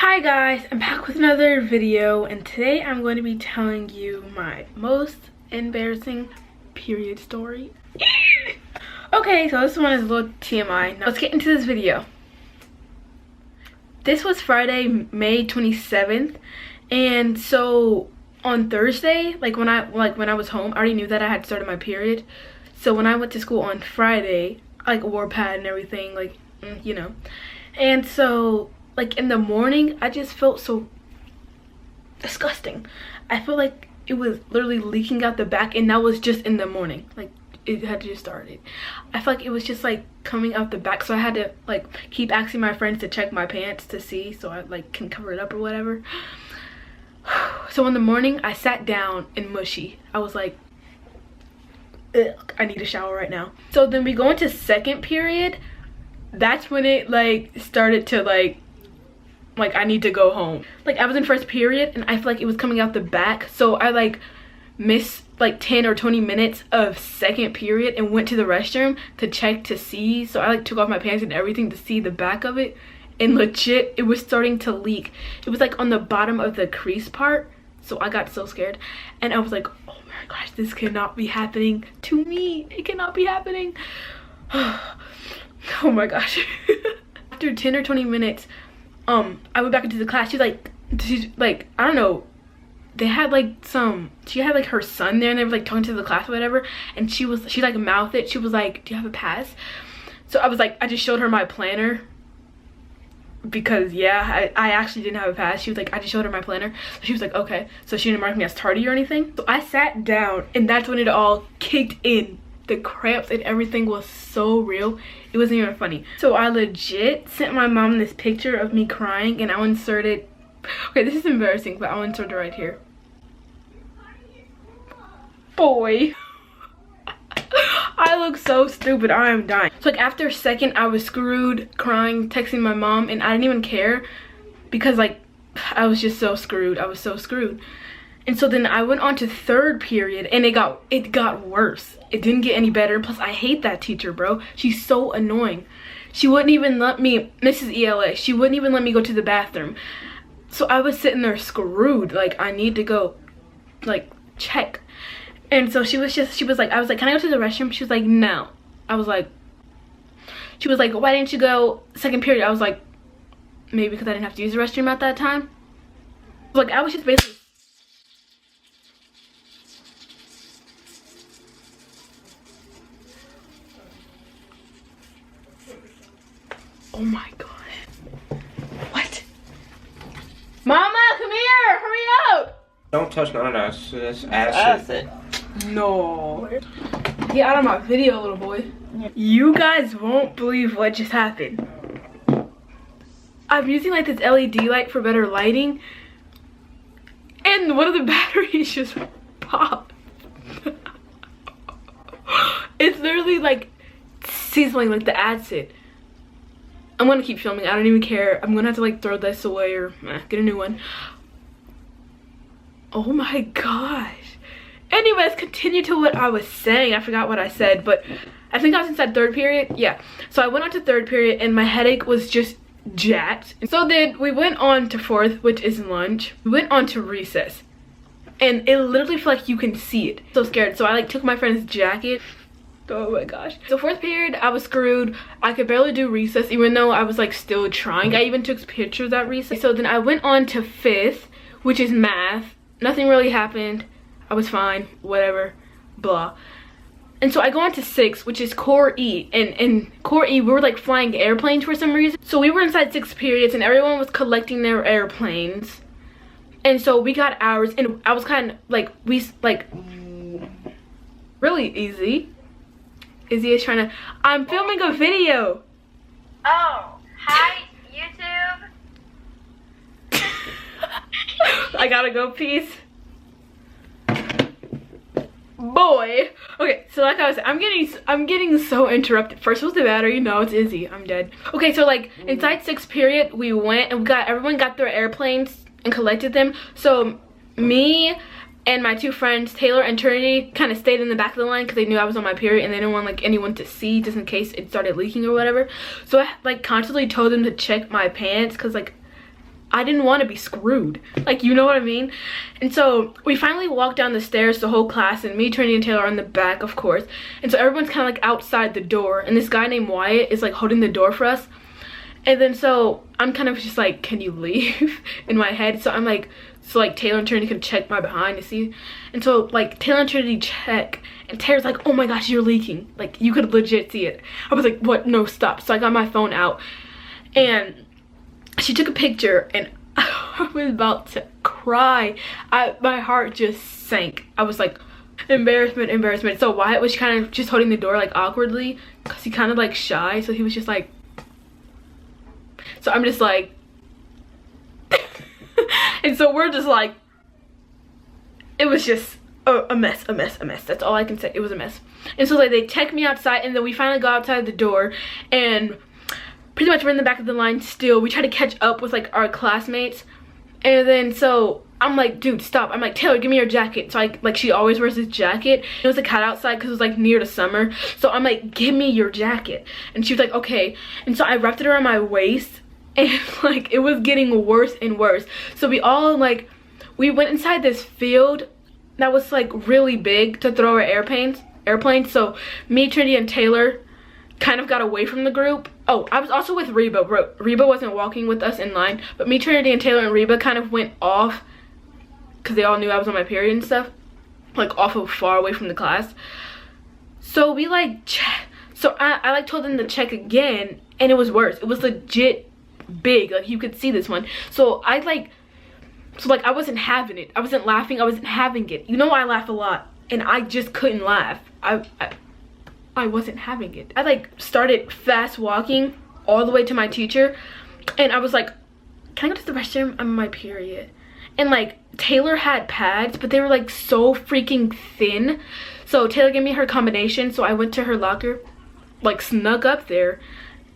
Hi guys, I'm back with another video, and today I'm going to be telling you my most embarrassing period story. Okay, so this one is a little TMI. Now let's get into this video. This was Friday, May 27th, and so on Thursday, when I was home, I already knew that I had started my period. So when I went to school on Friday, I wore a pad and everything, you know. And so in the morning, I just felt so disgusting. I feel like it was literally leaking out the back, and that was just in the morning. It had just started. I feel like it was just coming out the back, so I had to keep asking my friends to check my pants to see, so I can cover it up or whatever. So in the morning, I sat down and mushy. I was like, ugh, I need a shower right now. So then we go into second period. That's when it started to I need to go home. I was in first period and I feel like it was coming out the back, so I missed 10 or 20 minutes of second period and went to the restroom to check to see. So I took off my pants and everything to see the back of it, and legit it was starting to leak. It was on the bottom of the crease part, so I got so scared and I was like, oh my gosh, this cannot be happening to me. It cannot be happening. Oh my gosh. After 10 or 20 minutes, I went back into the class. She's I don't know, they had she had her son there, and they were talking to the class or whatever, and she mouthed it. She was like, do you have a pass? So I was I just showed her my planner, because yeah, I actually didn't have a pass. She was I just showed her my planner. So she was like, okay. So she didn't mark me as tardy or anything. So I sat down, and that's when it all kicked in. The cramps and everything was so real, it wasn't even funny. So I legit sent my mom this picture of me crying, and I'll insert it. Okay, this is embarrassing, but I'll insert it right here. Boy. I look so stupid. I am dying. So after second, I was screwed, crying, texting my mom, and I didn't even care, because I was just so screwed. I was so screwed. And so then I went on to third period, and it got worse. It didn't get any better. Plus, I hate that teacher, bro. She's so annoying. She wouldn't even let me, Mrs. ELA, she wouldn't even let me go to the bathroom. So I was sitting there screwed. I need to go, check. And so I was like, can I go to the restroom? She was like, no. She was like, why didn't you go second period? I was like, maybe because I didn't have to use the restroom at that time. I was just basically. Oh my gosh. What? Mama, come here! Hurry up! Don't touch none of that. That's acid. No. Get out of my video, little boy. You guys won't believe what just happened. I'm using this LED light for better lighting, and one of the batteries just popped. It's literally sizzling the acid. I'm gonna keep filming. I don't even care. I'm gonna have to throw this away or get a new one. Oh my gosh. Anyways, continue to what I was saying. I forgot what I said, but I think I was inside third period. Yeah. So I went on to third period, and my headache was just jacked. So then we went on to fourth, which is lunch. We went on to recess, and it literally felt like you can see it. So scared. So I took my friend's jacket. Oh my gosh. So fourth period, I was screwed. I could barely do recess, even though I was still trying. I even took pictures at recess. So then I went on to fifth, which is math. Nothing really happened. I was fine, whatever, blah. And so I go on to sixth, which is core E. And in core E, we were flying airplanes for some reason. So we were inside 6 periods, and everyone was collecting their airplanes. And so we got ours, and I was kind of really easy. Izzy is trying to. I'm filming a video. Oh, hi, YouTube. I gotta go, peace. Boy. Okay, so I was saying, I'm getting so interrupted. First was the battery. No, it's Izzy. I'm dead. Okay, so inside 6th period, we went and everyone got their airplanes and collected them. So me and my 2 friends, Taylor and Trinity, kind of stayed in the back of the line because they knew I was on my period, and they didn't want anyone to see, just in case it started leaking or whatever. So I constantly told them to check my pants, because I didn't want to be screwed. Like, you know what I mean? And so we finally walked down the stairs, the whole class, and me, Trinity, and Taylor are in the back, of course. And so everyone's kind of like outside the door, and this guy named Wyatt is like holding the door for us. And then so I'm kind of just like, can you leave? In my head. So I'm like, so like Taylor and Trinity can check my behind to see. And so like Taylor and Trinity check, and Taylor's like, oh my gosh, you're leaking. Like, you could legit see it. I was like, what? No, stop. So I got my phone out, and she took a picture, and I was about to cry. My heart just sank. I was like, embarrassment. So Wyatt was kind of just holding the door like awkwardly, because he kind of like shy. So he was just like, so I'm just like, and so we're just like, it was just a mess. That's all I can say. It was a mess. And so like they checked me outside, and then we finally got outside the door, and pretty much we're in the back of the line still. We try to catch up with like our classmates, and then so I'm like, dude, stop. I'm like, Taylor, give me your jacket. So I like, she always wears this jacket. It was like hot outside because it was like near to summer. So I'm like, give me your jacket. And she was like, okay. And so I wrapped it around my waist, and like it was getting worse and worse. So we all like, we went inside this field that was like really big to throw our airplanes. So me, Trinity, and Taylor kind of got away from the group. Oh, I was also with Reba. Reba wasn't walking with us in line, but me, Trinity, and Taylor and Reba kind of went off because they all knew I was on my period and stuff, like off of far away from the class. So we like so I like told them to check again, and it was worse. It was legit big, like you could see this one. So I wasn't having it. I wasn't laughing. I wasn't having it. You know, I laugh a lot, and I just couldn't laugh. I wasn't having it. I like started fast walking all the way to my teacher, and I was like, can I go to the restroom? I'm on my period. And like Taylor had pads, but they were like so freaking thin. So Taylor gave me her combination, so I went to her locker, like snuck up there,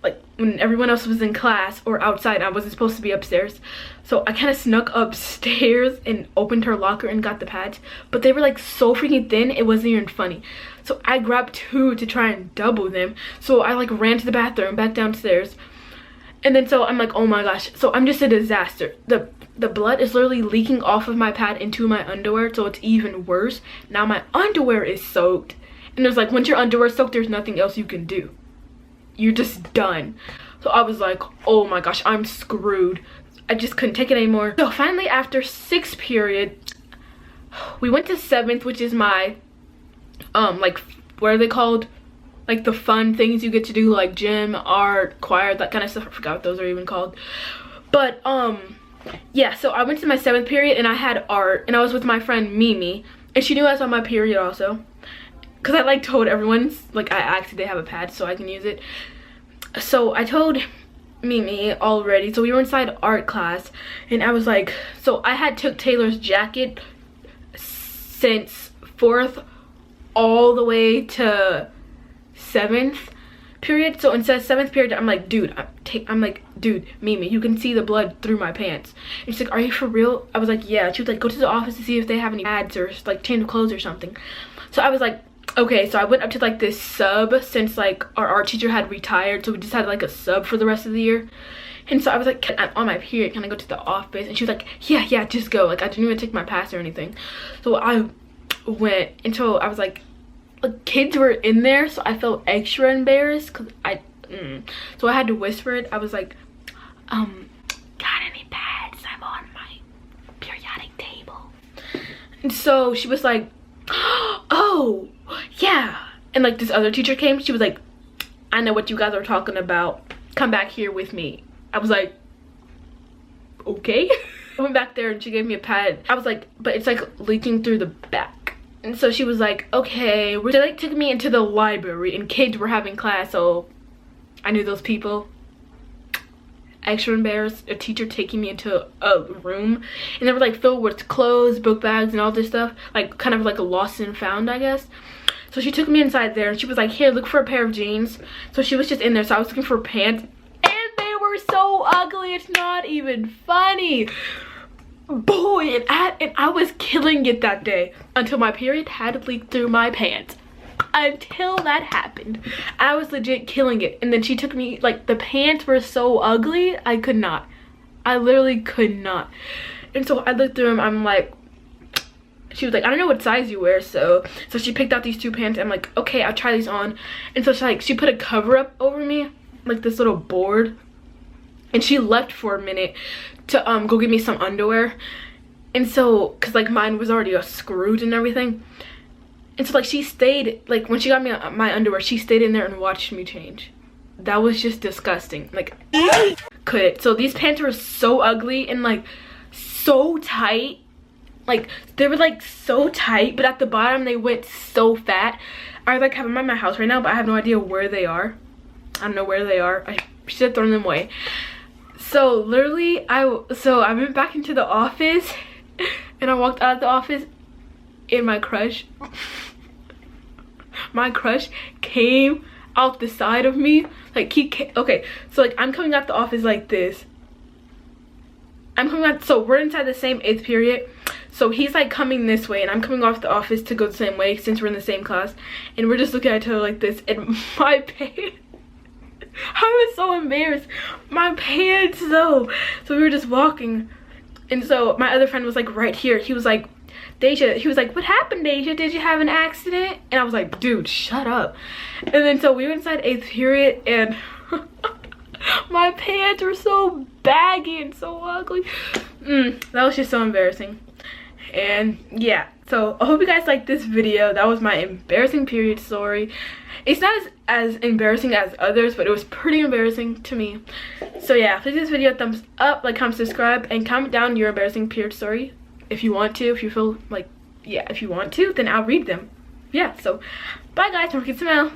like when everyone else was in class or outside. I wasn't supposed to be upstairs, so I kind of snuck upstairs and opened her locker and got the pads, but they were like so freaking thin, it wasn't even funny. So I grabbed two to try and double them. So I like ran to the bathroom back downstairs, and then so I'm like, oh my gosh. So I'm just a disaster. The blood is literally leaking off of my pad into my underwear, so it's even worse. Now my underwear is soaked, and there's like, once your underwear is soaked, there's nothing else you can do. You're just done. So I was like, oh my gosh, I'm screwed. I just couldn't take it anymore. So finally, after 6th period, we went to 7th, which is my like, what are they called, like the fun things you get to do, like gym, art, choir, that kind of stuff. I forgot what those are even called. But yeah, so I went to my 7th period, and I had art, and I was with my friend Mimi, and she knew I was on my period also, because I like told everyone, like I asked if they have a pad so I can use it. So I told Mimi already. So we were inside art class, and I was like, so I had took Taylor's jacket since 4th all the way to 7th period. So instead of 7th period, I'm like, dude, Mimi, you can see the blood through my pants. And she's like, are you for real? I was like, yeah. She was like, go to the office to see if they have any pads or like change of clothes or something. So I was like, okay. So I went up to like this sub, since like our art teacher had retired, so we just had like a sub for the rest of the year. And so I was like, I'm on my period, can I go to the office? And she was like, yeah, just go. Like, I didn't even take my pass or anything. So I went, and so I was like kids were in there, so I felt extra embarrassed because so I had to whisper it. I was like, got any pads? I'm on my periodic table. And so she was like, oh yeah. And like this other teacher came, she was like, I know what you guys are talking about, come back here with me. I was like, okay. I went back there, and she gave me a pad. I was like, but it's like leaking through the back. And so she was like, okay. They like took me into the library, and kids were having class, so I knew those people. Extra embarrassed, a teacher taking me into a room, and they were like filled with clothes, book bags, and all this stuff, like kind of like a lost and found, I guess. So she took me inside there, and she was like, here, look for a pair of jeans. So she was just in there, so I was looking for pants, and they were so ugly, it's not even funny. Boy, and I was killing it that day until my period had leaked through my pants. Until that happened, I was legit killing it. And then she took me, like, the pants were so ugly, I could not. I literally could not. And so I looked through them. I'm like, she was like, I don't know what size you wear. So she picked out these 2 pants. I'm like, okay, I'll try these on. And so she put a cover up over me, like this little board. And she left for a minute to go get me some underwear. And so, cause like mine was already screwed and everything. And so like she stayed, like when she got me my underwear, she stayed in there and watched me change. That was just disgusting. Like, could it? So these pants were so ugly and like so tight. Like they were like so tight, but at the bottom they went so fat. I like have them at my house right now, but I have no idea where they are. I don't know where they are. I should have thrown them away. So literally I went back into the office and I walked out of the office and my crush came out the side of me. Like he came, okay, so like I'm coming out the office like this. So we're inside the same 8th period. So he's like coming this way and I'm coming off the office to go the same way since we're in the same class. And we're just looking at each other like this. And my pants, I was so embarrassed. My pants though. So we were just walking. And so my other friend was like right here. He was like, Deja, he was like, what happened, Deja? Did you have an accident? And I was like, dude, shut up. And then so we went inside 8th period and my pants were so baggy and so ugly. That was just so embarrassing. And yeah, so I hope you guys liked this video. That was my embarrassing period story. It's not as embarrassing as others, but it was pretty embarrassing to me. So yeah, please give this video a thumbs up, like, comment, subscribe, and comment down your embarrassing period story if you want to. If you feel like, yeah, if you want to, then I'll read them. Yeah, so bye guys, don't forget to smile.